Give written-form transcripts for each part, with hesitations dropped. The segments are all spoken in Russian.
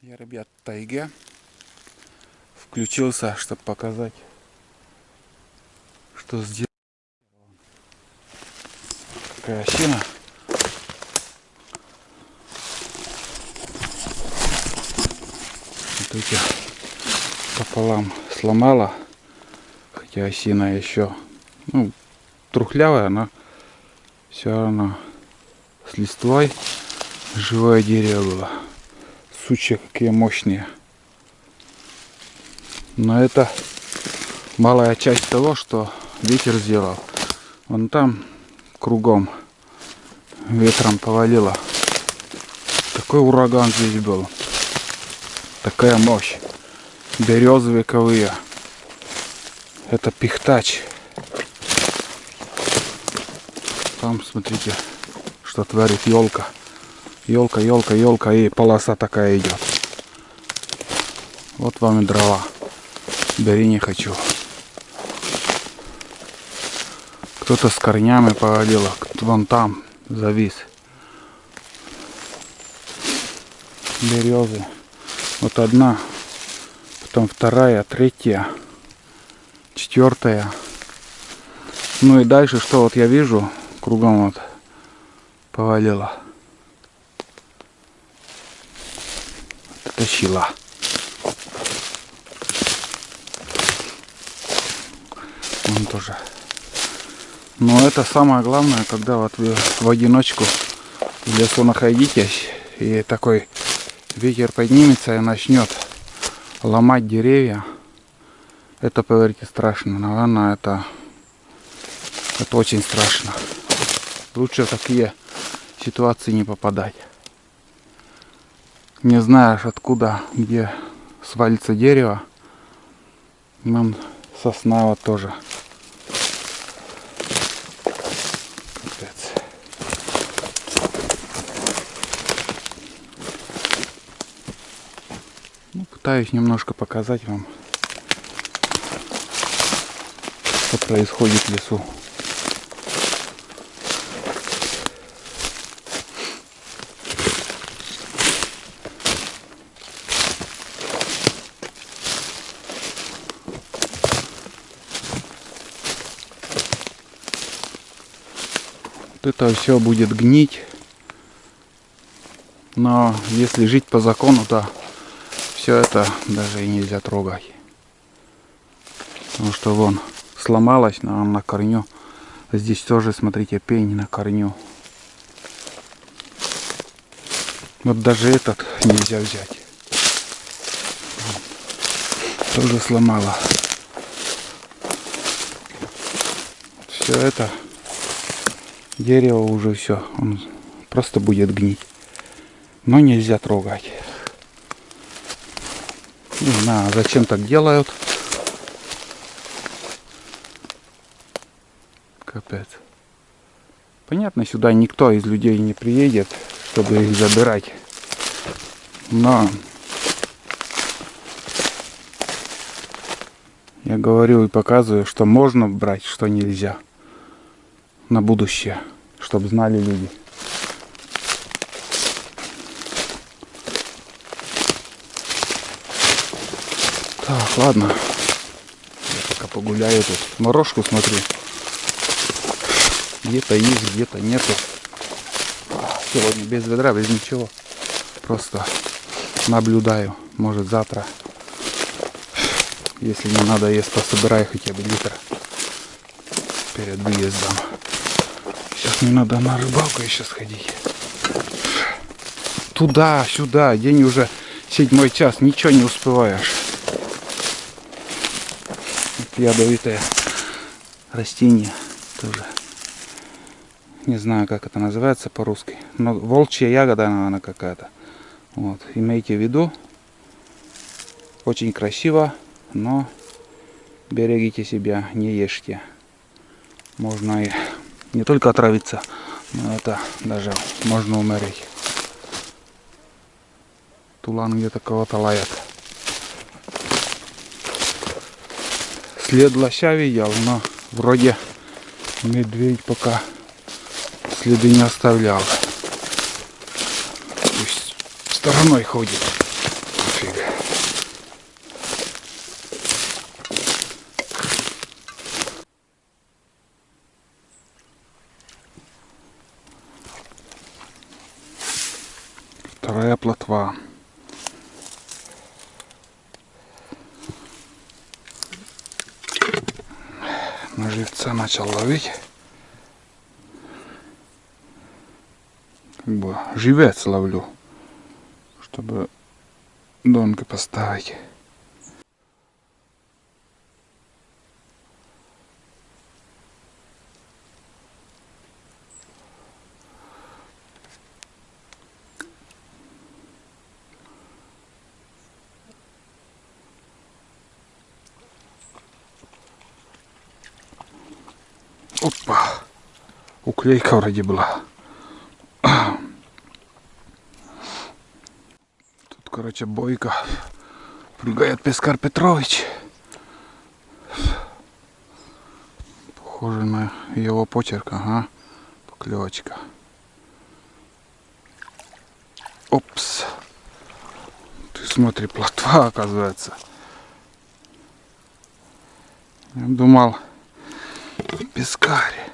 Я, ребят, в тайге включился, чтобы показать, что сделал. Такая осина. Смотрите, пополам сломала, хотя осина еще, трухлявая, но все равно с листвой живое дерево было. Сучья какие мощные. Но это малая часть того, что ветер сделал. Вон там кругом ветром повалило. Такой ураган здесь был. Такая мощь. Березы вековые. Это пихтач. Там смотрите, что творит елка. Елка, елка, елка, и полоса такая идет. Вот вам и дрова. Бери не хочу. Кто-то с корнями повалило, вон там завис. Березы. Вот одна, потом вторая, третья, четвертая. Ну и дальше, что вот я вижу, кругом вот повалило. Тащила. Вон тоже. Но это самое главное, когда вот вы в одиночку в лесу находитесь, и такой ветер поднимется и начнет ломать деревья. Это, поверьте, страшно. Наверное, это очень страшно. Лучше в такие ситуации не попадать. Не знаешь откуда, где свалится дерево. Нам сосна вот тоже. Капец. Пытаюсь немножко показать вам, что происходит в лесу. Это все будет гнить, но если жить по закону, то все это даже и нельзя трогать, потому что вон сломалась на корню. Здесь тоже, смотрите, пень на корню. Вот даже этот нельзя взять, тоже сломала. Все это дерево уже все, он просто будет гнить, но нельзя трогать. Не знаю, зачем так делают. Капец. Понятно, сюда никто из людей не приедет, чтобы их забирать. Но я говорю и показываю, что можно брать, что нельзя. На будущее, чтобы знали люди. Так, ладно. Я пока погуляю тут. Морожку смотрю. Где-то есть, где-то нету. Сегодня без ведра, без ничего. Просто наблюдаю. Может завтра, если не надо есть, пособираю хотя бы литр перед выездом. Сейчас мне надо на рыбалку еще сходить. Туда, сюда. День уже 7 час. Ничего не успеваешь. Ядовитое растение тоже. Не знаю, как это называется по-русски. Но волчья ягода, наверное, какая-то. Вот. Имейте в виду. Очень красиво, но берегите себя, не ешьте. Можно и не только отравиться, но это даже можно умереть. Тулан где-то кого-то лает. След лося видел, но вроде медведь пока следы не оставлял. Пусть стороной ходит. пофиг. Вторая плотва. На живца начал ловить. Как бы живец ловлю, чтобы донки поставить. Опа! Уклейка вроде была. Тут, короче, бойка. Прыгает Пескарь Петрович. Похоже на его почерк, ага. Поклевочка. Опс. Ты смотри, плотва, оказывается. Я думал, пескарь.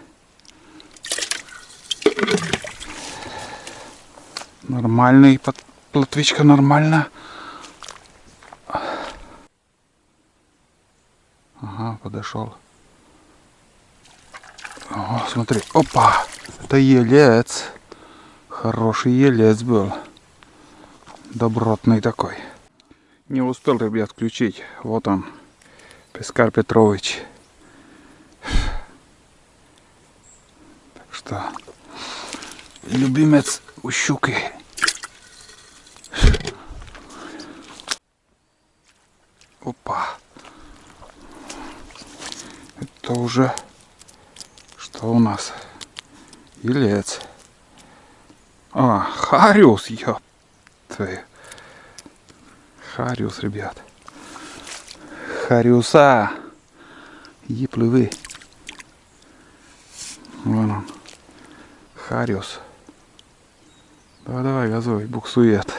Нормальный, плотвичка нормально. Ага, подошел. О, смотри, опа, это елец. Хороший елец был. Добротный такой. Не успел, ребят, включить. Вот он, Пескарь Петрович. Так что, любимец у щуки. Опа. Это уже что у нас? Елец. А, хариус, ёп твою. Хариус, ребят. Хариуса. Еплывы. Вон он. Хариус. Давай, давай, газуй, буксует.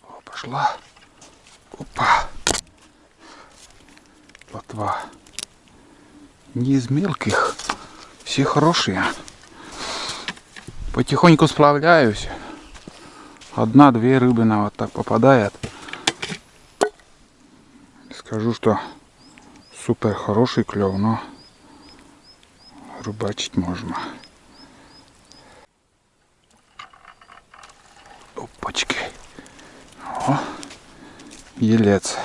О, пошла. Опа. Плотва. Не из мелких. Все хорошие. Потихоньку сплавляюсь. Одна-две рыбы вот так попадает. Скажу, что супер хороший клев, но рыбачить можно. Опачки. О, елец.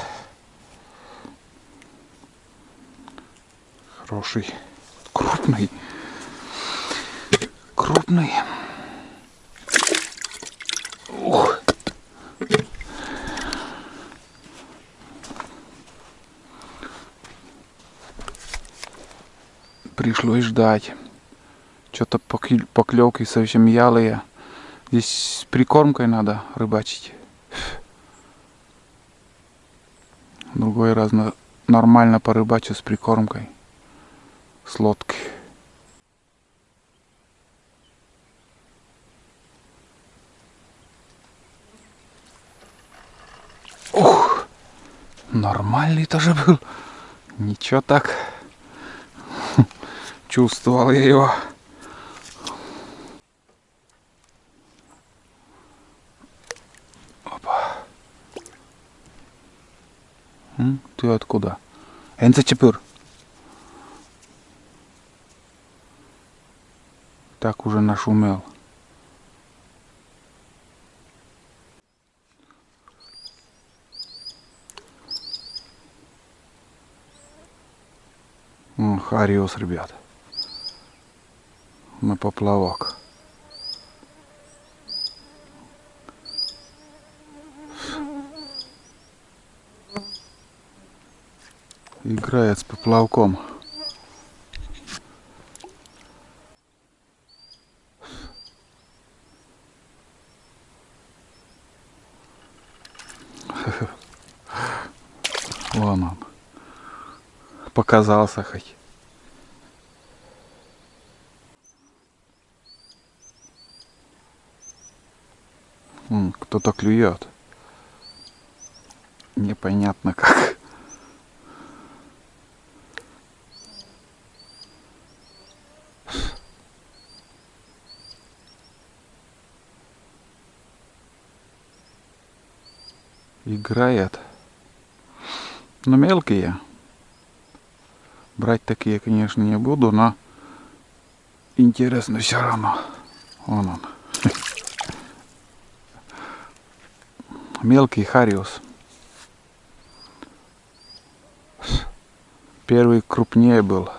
Хороший. Крупный. Крупный. Ух. Пришлось ждать. Что-то поклевки совсем ялые. Здесь с прикормкой надо рыбачить. Другой раз нормально порыбачу с прикормкой. С лодки. Ух! Нормальный тоже был. Ничего так. Чувствовал я его. Опа. Ты откуда? Энцечепыр. Так уже нашумел. Хариус, ребят. На поплавок. Играет с поплавком. Вон он. Показался хоть. Кто-то клюет. Непонятно как. Играет. Но мелкие. Брать такие, конечно, не буду, но интересно все равно. Вон он. Мелкий хариус. Первый крупнее был.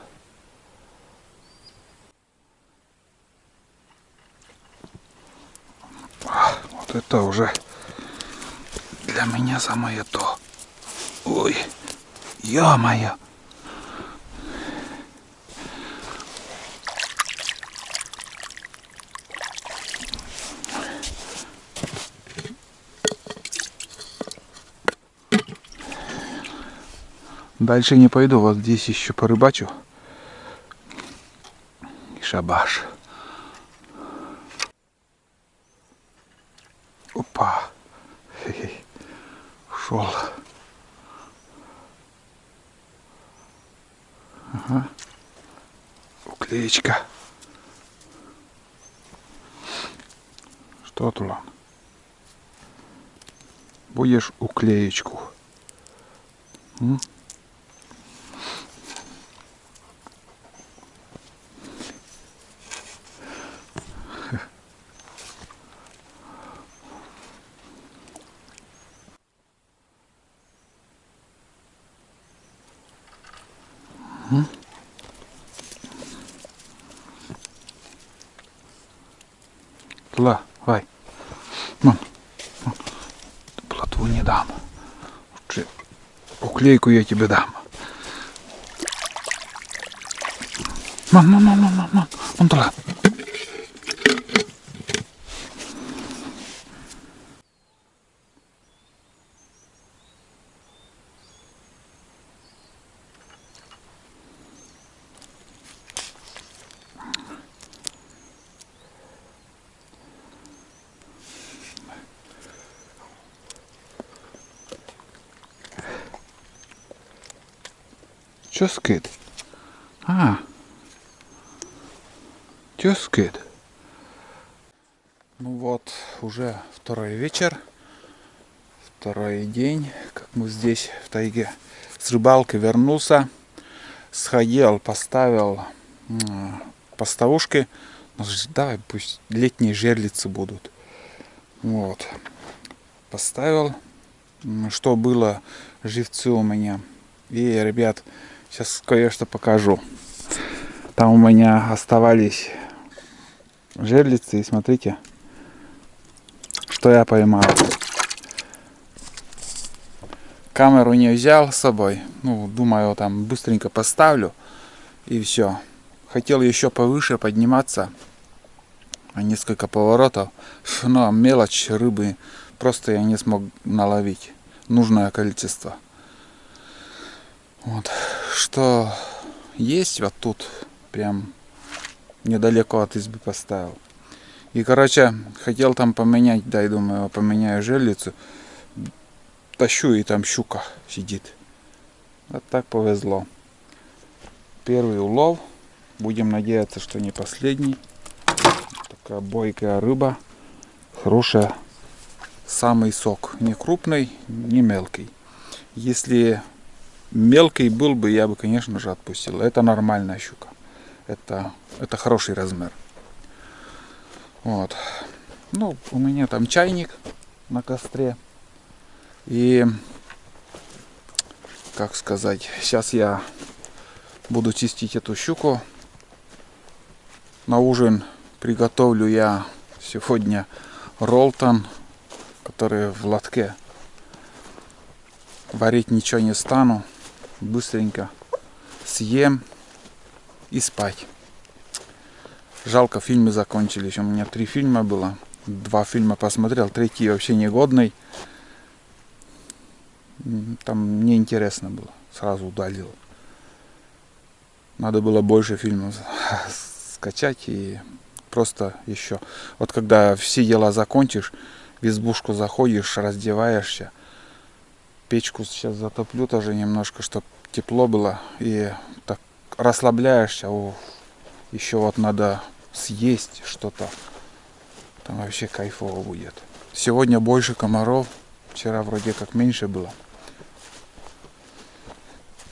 Вот это уже для меня самое то. Ой, ё-моё. Дальше не пойду, вот здесь еще порыбачу. И шабаш. Опа. Хе-хе. Ушел. Ага. Уклеечка. Что, Тулан? Будешь уклеечку? М? Давай. Мам, плотву не дам. Уклейку я тебе дам. Мам. Вон туда. Чё скид? Чё скид? Ну вот, уже второй вечер. Второй день, как мы здесь в тайге с рыбалки вернулся. Сходил, поставил поставушки. Давай, пусть летние жерлицы будут. Вот. Поставил, что было, живцы у меня. И, ребят, сейчас кое-что покажу. Там у меня оставались жерлицы. И смотрите, что я поймал. Камеру не взял с собой. Ну, думаю, там быстренько поставлю. И все. Хотел еще повыше подниматься. Несколько поворотов. Но мелочь рыбы просто я не смог наловить. Нужное количество. Вот. Что есть вот тут. Прям недалеко от избы поставил. И, короче, хотел там поменять. Да, и думаю, поменяю жерлицу. Тащу, и там щука сидит. Вот так повезло. Первый улов. Будем надеяться, что не последний. Такая бойкая рыба. Хорошая. Самый сок. Не крупный, не мелкий. Если мелкий был бы, я бы, конечно же, отпустил. Это нормальная щука. Это хороший размер. Вот. Ну, у меня там чайник на костре. И, как сказать, сейчас я буду чистить эту щуку. На ужин приготовлю я сегодня ролтон, который в лотке. Варить ничего не стану. Быстренько съем и спать. Жалко, фильмы закончились. У меня 3 фильма было. 2 фильма посмотрел, 3 вообще негодный. Там неинтересно было. Сразу удалил. Надо было больше фильмов скачать и просто еще. Вот когда все дела закончишь, в избушку заходишь, раздеваешься. Печку сейчас затоплю тоже немножко, чтобы тепло было. И так расслабляешься. Еще вот надо съесть что-то. Там вообще кайфово будет. Сегодня больше комаров. Вчера вроде как меньше было.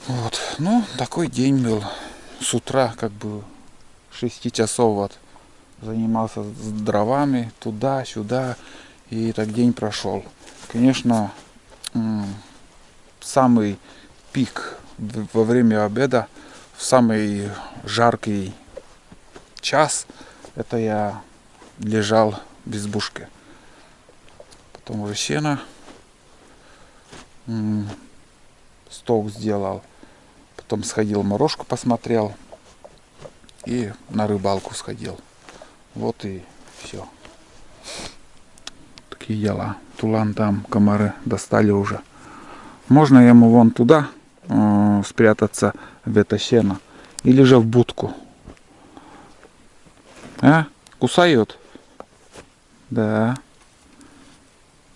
Вот. Ну, такой день был. С утра как бы 6 часов вот занимался с дровами. Туда-сюда. И так день прошел. Конечно, самый пик во время обеда, в самый жаркий час, это я лежал в избушке. Потом уже сено, стол сделал. Потом сходил, морожку посмотрел. И на рыбалку сходил. Вот и все. Такие дела. Тулан там, комары достали уже. Можно ему вон туда спрятаться, в это сено. Или же в будку. А? Кусают? Да.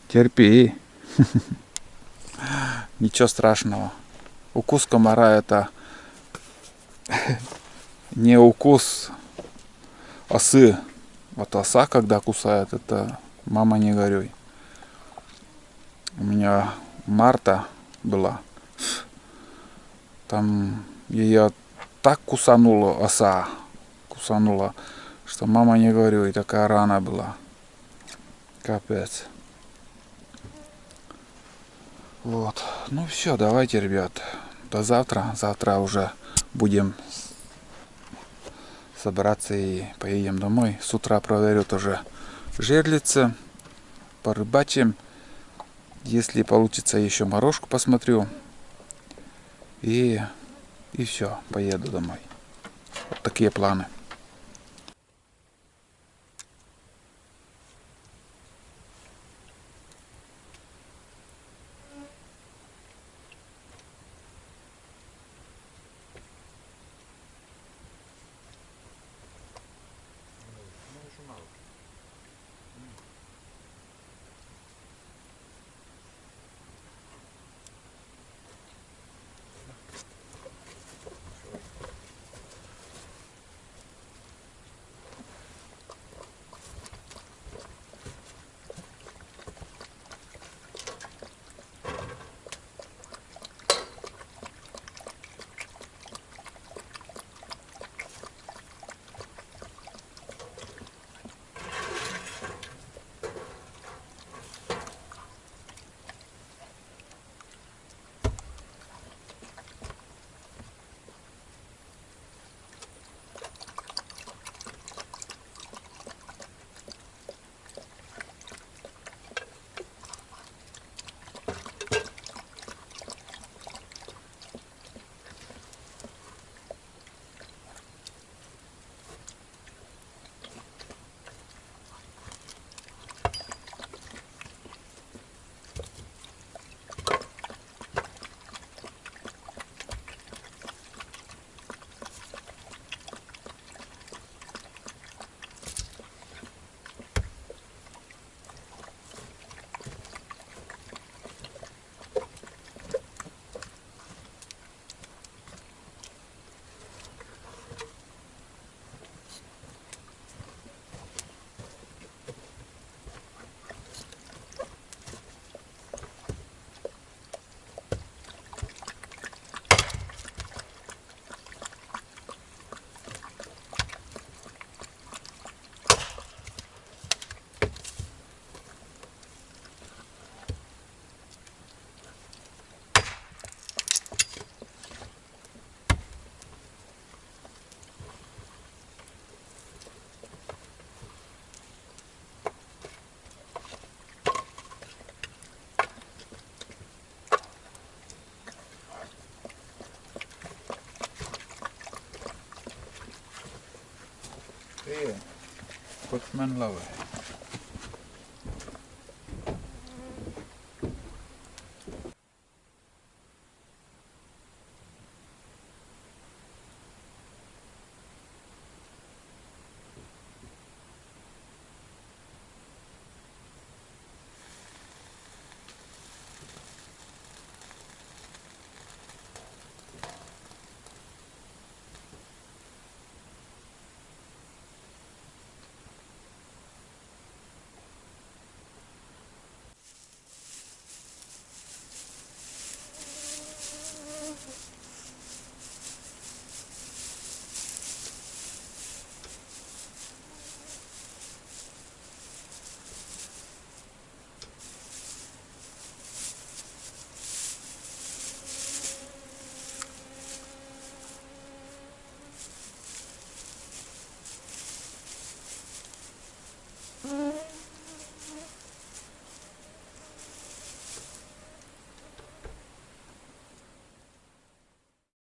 Терпи. Ничего страшного. Укус комара это не укус осы. Вот оса, когда кусает, это мама не горюй. У меня Марта была. Там ее так кусанула оса. Кусанула, что мама не горюй. Такая рана была. Капец. Вот. Ну все, давайте, ребят. До завтра. Завтра уже будем собираться и поедем домой. С утра проверю тоже жерлицы. Порыбачим. Если получится, еще морожку посмотрю. И все, поеду домой. Вот такие планы. Hey, what's man love?